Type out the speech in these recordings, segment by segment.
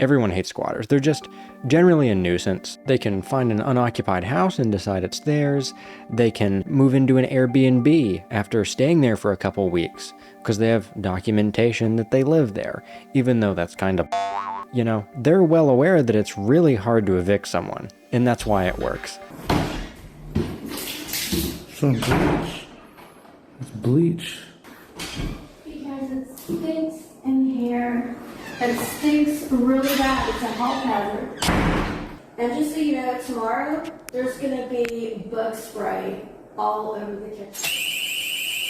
Everyone hates squatters. They're just generally a nuisance. They can find an unoccupied house and decide it's theirs. They can move into an Airbnb after staying there for a couple weeks because they have documentation that they live there, even though that's kind of, they're well aware that it's really hard to evict someone, and that's why it works. Some bleach. It's bleach. Because it stinks in here. It stinks really bad. It's a health hazard. And just so you know, tomorrow there's gonna be bug spray all over the kitchen.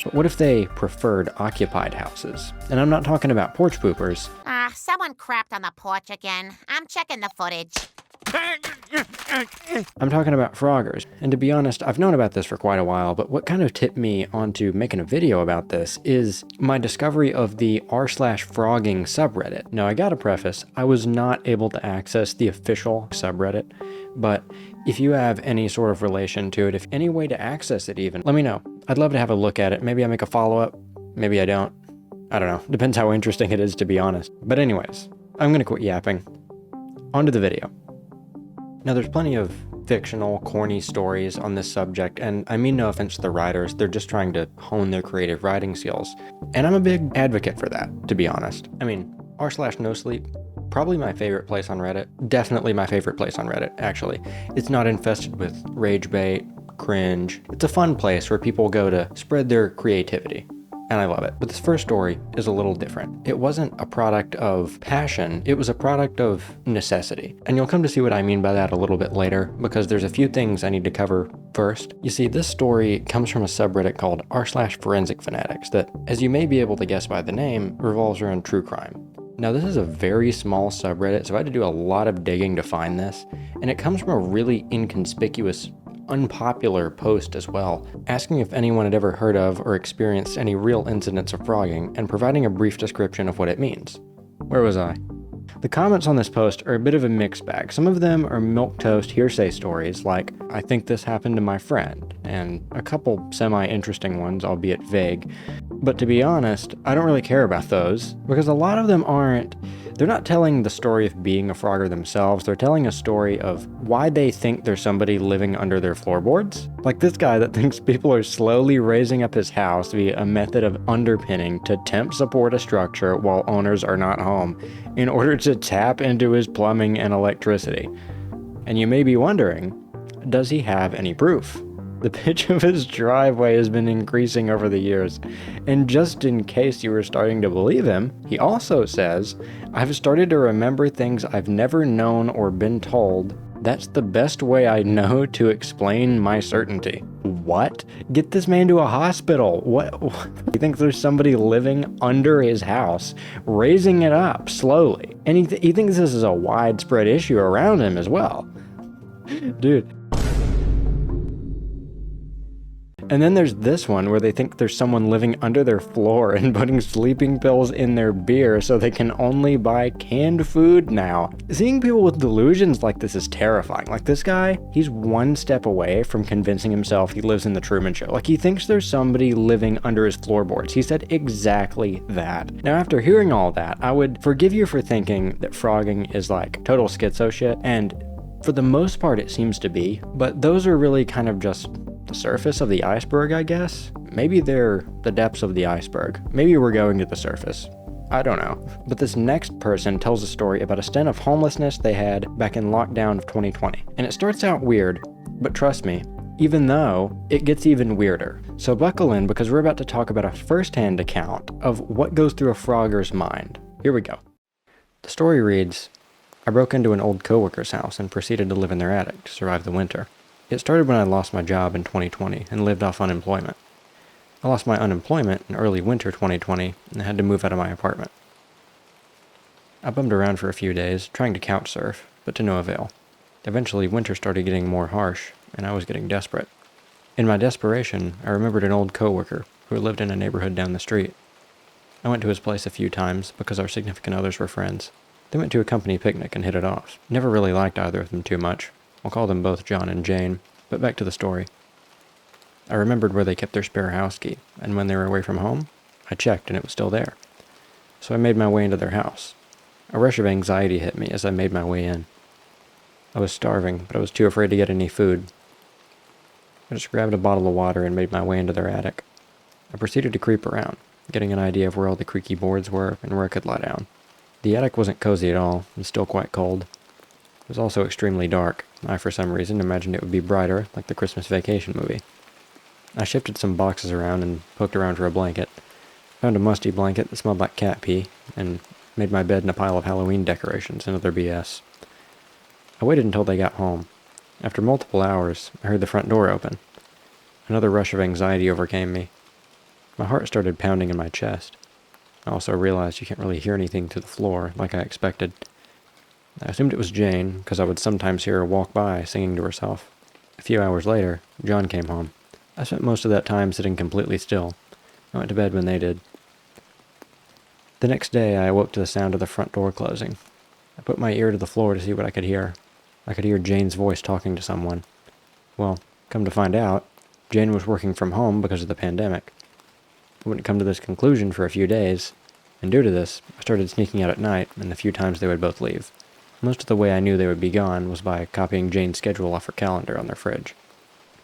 But what if they preferred occupied houses? And I'm not talking about porch poopers. Someone crapped on the porch again. I'm checking the footage. I'm talking about froggers. And to be honest, I've known about this for quite a while, but what kind of tipped me onto making a video about this is my discovery of the r/frogging subreddit. Now, I gotta preface, I was not able to access the official subreddit, but if you have any sort of relation to it, if any way to access it even, let me know. I'd love to have a look at it. Maybe I make a follow-up, maybe I don't. I don't know. Depends how interesting it is, to be honest. But anyways, I'm gonna quit yapping. On to the video. Now, there's plenty of fictional, corny stories on this subject, and I mean no offense to the writers, they're just trying to hone their creative writing skills. And I'm a big advocate for that, to be honest. I mean, r/nosleep, probably my favorite place on Reddit. Definitely my favorite place on Reddit, actually. It's not infested with rage bait, cringe. It's a fun place where people go to spread their creativity. And I love it. But this first story is a little different. It wasn't a product of passion, it was a product of necessity. And you'll come to see what I mean by that a little bit later, because there's a few things I need to cover first. You see, this story comes from a subreddit called r/forensic fanatics that, as you may be able to guess by the name, revolves around true crime. Now, this is a very small subreddit, so I had to do a lot of digging to find this, and it comes from a really inconspicuous, unpopular post as well, asking if anyone had ever heard of or experienced any real incidents of frogging and providing a brief description of what it means. Where was I? The comments on this post are a bit of a mixed bag. Some of them are milquetoast hearsay stories like, I think this happened to my friend, and a couple semi-interesting ones, albeit vague. But to be honest, I don't really care about those, because a lot of them they're not telling the story of being a frogger themselves, they're telling a story of why they think there's somebody living under their floorboards. Like this guy that thinks people are slowly raising up his house via a method of underpinning to temp support a structure while owners are not home in order to tap into his plumbing and electricity. And you may be wondering, does he have any proof? The pitch of his driveway has been increasing over the years, and just in case you were starting to believe him, he also says, I've started to remember things I've never known or been told. That's the best way I know to explain my certainty. What? Get this man to a hospital. What? He thinks there's somebody living under his house, raising it up slowly. And he thinks this is a widespread issue around him as well. Dude. And then there's this one where they think there's someone living under their floor and putting sleeping pills in their beer so they can only buy canned food now. Seeing people with delusions like this is terrifying. Like this guy, he's one step away from convincing himself he lives in the Truman Show. Like he thinks there's somebody living under his floorboards. He said exactly that. Now, after hearing all that, I would forgive you for thinking that frogging is like total schizo shit, and for the most part it seems to be, but those are really kind of just the surface of the iceberg, I guess. Maybe they're the depths of the iceberg. Maybe we're going to the surface. I don't know. But this next person tells a story about a stint of homelessness they had back in lockdown of 2020. And it starts out weird, but trust me, even though it gets even weirder. So buckle in, because we're about to talk about a first-hand account of what goes through a frogger's mind. Here we go. The story reads, I broke into an old coworker's house and proceeded to live in their attic to survive the winter. It started when I lost my job in 2020 and lived off unemployment. I lost my unemployment in early winter 2020 and had to move out of my apartment. I bummed around for a few days, trying to couch surf, but to no avail. Eventually, winter started getting more harsh, and I was getting desperate. In my desperation, I remembered an old coworker who lived in a neighborhood down the street. I went to his place a few times because our significant others were friends. They went to a company picnic and hit it off. Never really liked either of them too much. I'll call them both John and Jane, but back to the story. I remembered where they kept their spare house key, and when they were away from home, I checked and it was still there. So I made my way into their house. A rush of anxiety hit me as I made my way in. I was starving, but I was too afraid to get any food. I just grabbed a bottle of water and made my way into their attic. I proceeded to creep around, getting an idea of where all the creaky boards were and where I could lie down. The attic wasn't cozy at all, and still quite cold. It was also extremely dark. I, for some reason, imagined it would be brighter, like the Christmas Vacation movie. I shifted some boxes around and poked around for a blanket. Found a musty blanket that smelled like cat pee, and made my bed in a pile of Halloween decorations and other BS. I waited until they got home. After multiple hours, I heard the front door open. Another rush of anxiety overcame me. My heart started pounding in my chest. I also realized you can't really hear anything through the floor, like I expected. I assumed it was Jane, because I would sometimes hear her walk by, singing to herself. A few hours later, John came home. I spent most of that time sitting completely still. I went to bed when they did. The next day, I awoke to the sound of the front door closing. I put my ear to the floor to see what I could hear. I could hear Jane's voice talking to someone. Well, come to find out, Jane was working from home because of the pandemic. I wouldn't come to this conclusion for a few days, and due to this, I started sneaking out at night and the few times they would both leave. Most of the way I knew they would be gone was by copying Jane's schedule off her calendar on their fridge.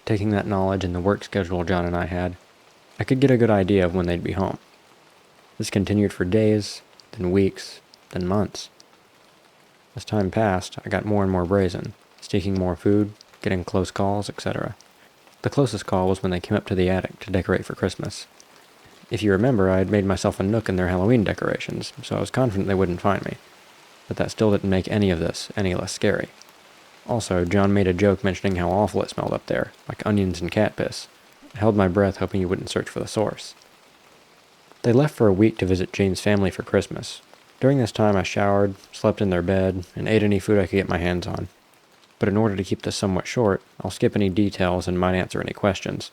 Taking that knowledge and the work schedule John and I had, I could get a good idea of when they'd be home. This continued for days, then weeks, then months. As time passed, I got more and more brazen, sneaking more food, getting close calls, etc. The closest call was when they came up to the attic to decorate for Christmas. If you remember, I had made myself a nook in their Halloween decorations, so I was confident they wouldn't find me. But that still didn't make any of this any less scary. Also, John made a joke mentioning how awful it smelled up there, like onions and cat piss. I held my breath hoping he wouldn't search for the source. They left for a week to visit Jane's family for Christmas. During this time I showered, slept in their bed, and ate any food I could get my hands on. But in order to keep this somewhat short, I'll skip any details and might answer any questions.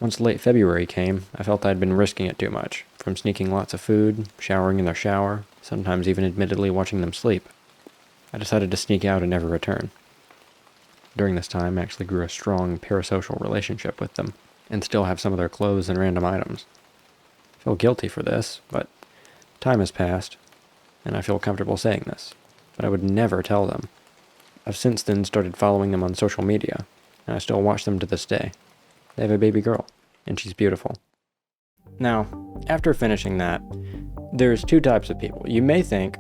Once late February came, I felt I'd been risking it too much, from sneaking lots of food, showering in their shower, sometimes even admittedly watching them sleep. I decided to sneak out and never return. During this time, I actually grew a strong parasocial relationship with them, and still have some of their clothes and random items. I feel guilty for this, but time has passed, and I feel comfortable saying this, but I would never tell them. I've since then started following them on social media, and I still watch them to this day. They have a baby girl, and she's beautiful. Now, after finishing that, there's two types of people. You may think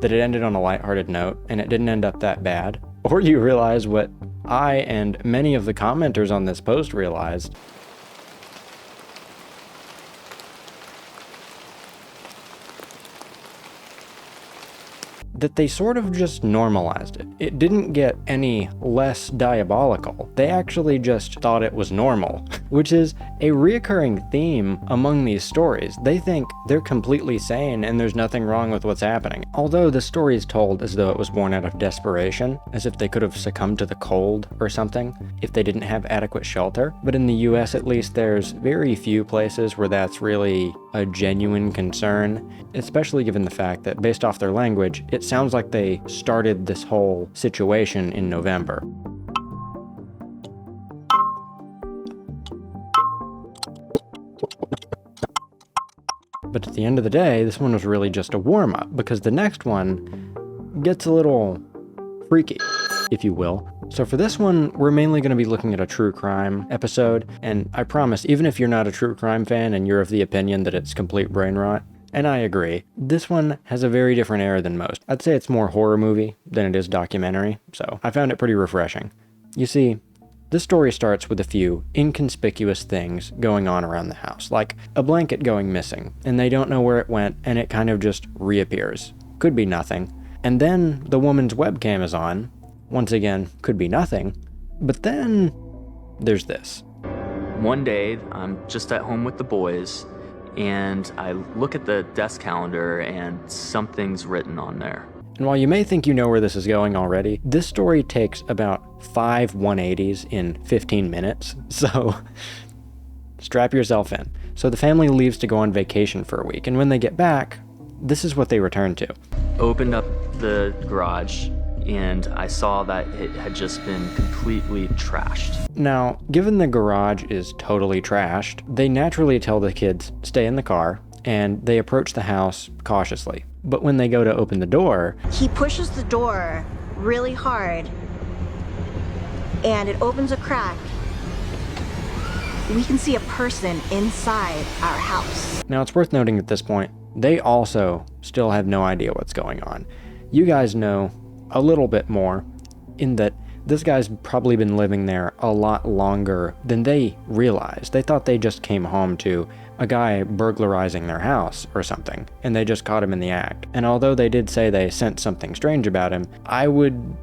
that it ended on a lighthearted note, and it didn't end up that bad, or you realize what I and many of the commenters on this post realized. That they sort of just normalized it. It didn't get any less diabolical. They actually just thought it was normal, which is a reoccurring theme among these stories. They think they're completely sane and there's nothing wrong with what's happening. Although the story is told as though it was born out of desperation, as if they could have succumbed to the cold or something if they didn't have adequate shelter. But in the US at least, there's very few places where that's really a genuine concern, especially given the fact that based off their language, it sounds like they started this whole situation in November. But at the end of the day, this one was really just a warm-up, because the next one gets a little freaky, if you will. So for this one, we're mainly going to be looking at a true crime episode, and I promise, even if you're not a true crime fan and you're of the opinion that it's complete brain rot, and I agree, this one has a very different air than most. I'd say it's more horror movie than it is documentary, so I found it pretty refreshing. You see, this story starts with a few inconspicuous things going on around the house, like a blanket going missing, and they don't know where it went, and it kind of just reappears. Could be nothing. And then the woman's webcam is on. Once again, could be nothing. But then there's this. One day, I'm just at home with the boys, and I look at the desk calendar and something's written on there. And while you may think you know where this is going already, this story takes about 5 180s in 15 minutes, so strap yourself in. So the family leaves to go on vacation for a week, and when they get back, this is what they return to. Opened up the garage, and I saw that it had just been completely trashed. Now, given the garage is totally trashed, they naturally tell the kids, stay in the car, and they approach the house cautiously. But when they go to open the door, he pushes the door really hard and it opens a crack. We can see a person inside our house. now it's worth noting at this point, they also still have no idea what's going on. You guys know a little bit more in that this guy's probably been living there a lot longer than they realized. They thought they just came home to a guy burglarizing their house or something, and they just caught him in the act. And although they did say they sensed something strange about him, I would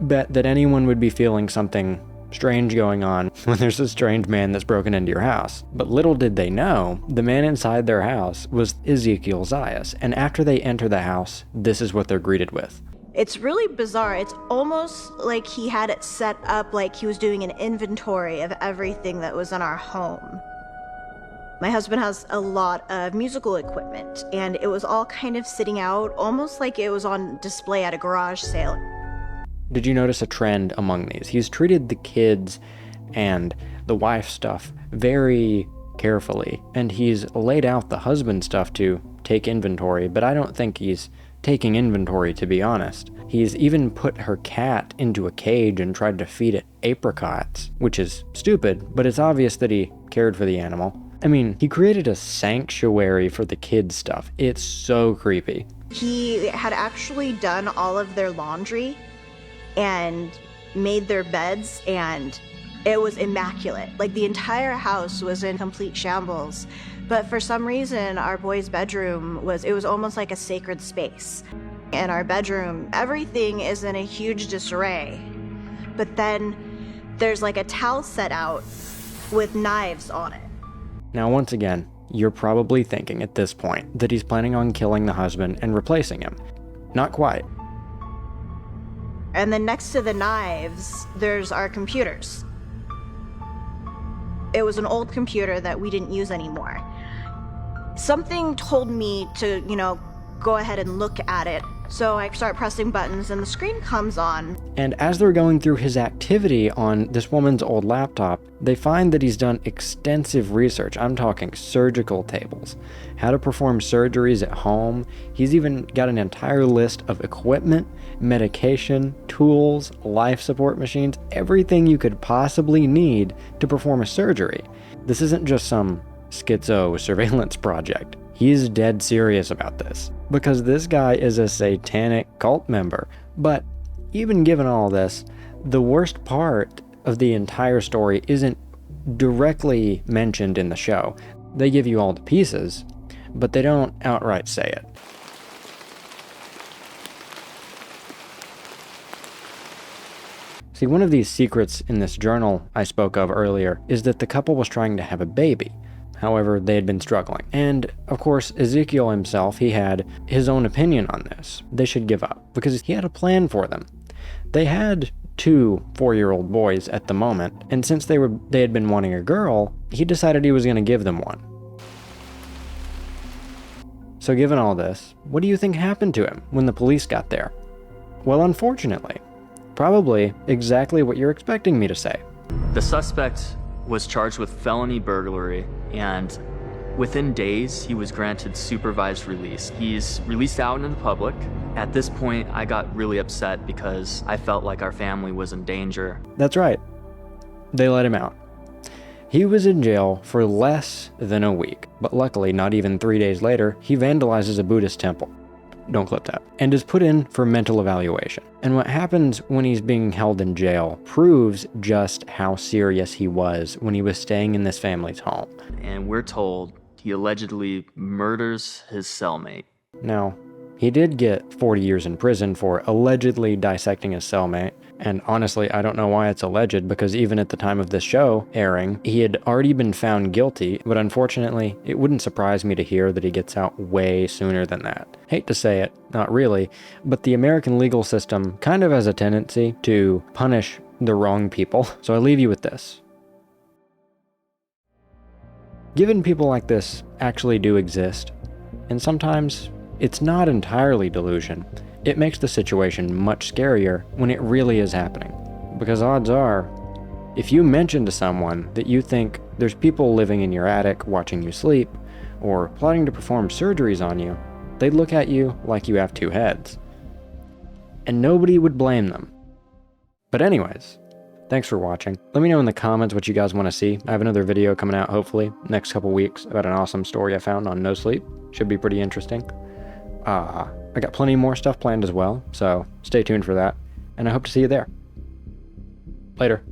bet that anyone would be feeling something strange going on when there's a strange man that's broken into your house. But little did they know, the man inside their house was Ezekiel Zayas, and after they enter the house, this is what they're greeted with. It's really bizarre. It's almost like he had it set up like he was doing an inventory of everything that was in our home. My husband has a lot of musical equipment, and it was all kind of sitting out, almost like it was on display at a garage sale. Did you notice a trend among these? He's treated the kids and the wife stuff very carefully, and he's laid out the husband stuff to take inventory, but I don't think he's taking inventory, to be honest. He's even put her cat into a cage and tried to feed it apricots, which is stupid, but it's obvious that he cared for the animal. I mean, he created a sanctuary for the kids stuff. It's so creepy. He had actually done all of their laundry and made their beds, and it was immaculate. Like, the entire house was in complete shambles. But for some reason, our boy's bedroom was almost like a sacred space. In our bedroom, everything is in a huge disarray. But then there's like a towel set out with knives on it. Now, once again, you're probably thinking at this point that he's planning on killing the husband and replacing him. Not quite. And then next to the knives, there's our computers. It was an old computer that we didn't use anymore. Something told me to, go ahead and look at it. So I start pressing buttons and the screen comes on. And as they're going through his activity on this woman's old laptop, they find that he's done extensive research. I'm talking surgical tables, how to perform surgeries at home. He's even got an entire list of equipment, medication, tools, life support machines, everything you could possibly need to perform a surgery. This isn't just some schizo surveillance project. He's dead serious about this, because this guy is a satanic cult member. But even given all this, the worst part of the entire story isn't directly mentioned in the show. They give you all the pieces, but they don't outright say it. See, one of these secrets in this journal I spoke of earlier is that the couple was trying to have a baby. However, they had been struggling. And of course, Ezekiel himself, he had his own opinion on this. They should give up, because he had a plan for them. They had 2 4-year-old boys at the moment, and since they had been wanting a girl, he decided he was going to give them one. So given all this, what do you think happened to him when the police got there? Well, unfortunately, probably exactly what you're expecting me to say. The suspect was charged with felony burglary, and within days, he was granted supervised release. He's released out into the public. At this point, I got really upset because I felt like our family was in danger. That's right. They let him out. He was in jail for less than a week, but luckily, not even 3 days later, he vandalizes a Buddhist temple. Don't clip that. And is put in for mental evaluation. And what happens when he's being held in jail proves just how serious he was when he was staying in this family's home. And we're told he allegedly murders his cellmate. Now, he did get 40 years in prison for allegedly dissecting his cellmate. And honestly, I don't know why it's alleged, because even at the time of this show airing, he had already been found guilty. But unfortunately, it wouldn't surprise me to hear that he gets out way sooner than that. Hate to say it, not really, but the American legal system kind of has a tendency to punish the wrong people. So I leave you with this. Given people like this actually do exist, and sometimes it's not entirely delusion, it makes the situation much scarier when it really is happening. Because odds are, if you mention to someone that you think there's people living in your attic watching you sleep, or plotting to perform surgeries on you, they'd look at you like you have two heads. And nobody would blame them. But anyways, thanks for watching. Let me know in the comments what you guys want to see. I have another video coming out, hopefully, next couple weeks about an awesome story I found on No Sleep. Should be pretty interesting. I got plenty more stuff planned as well, so stay tuned for that. And I hope to see you there. Later.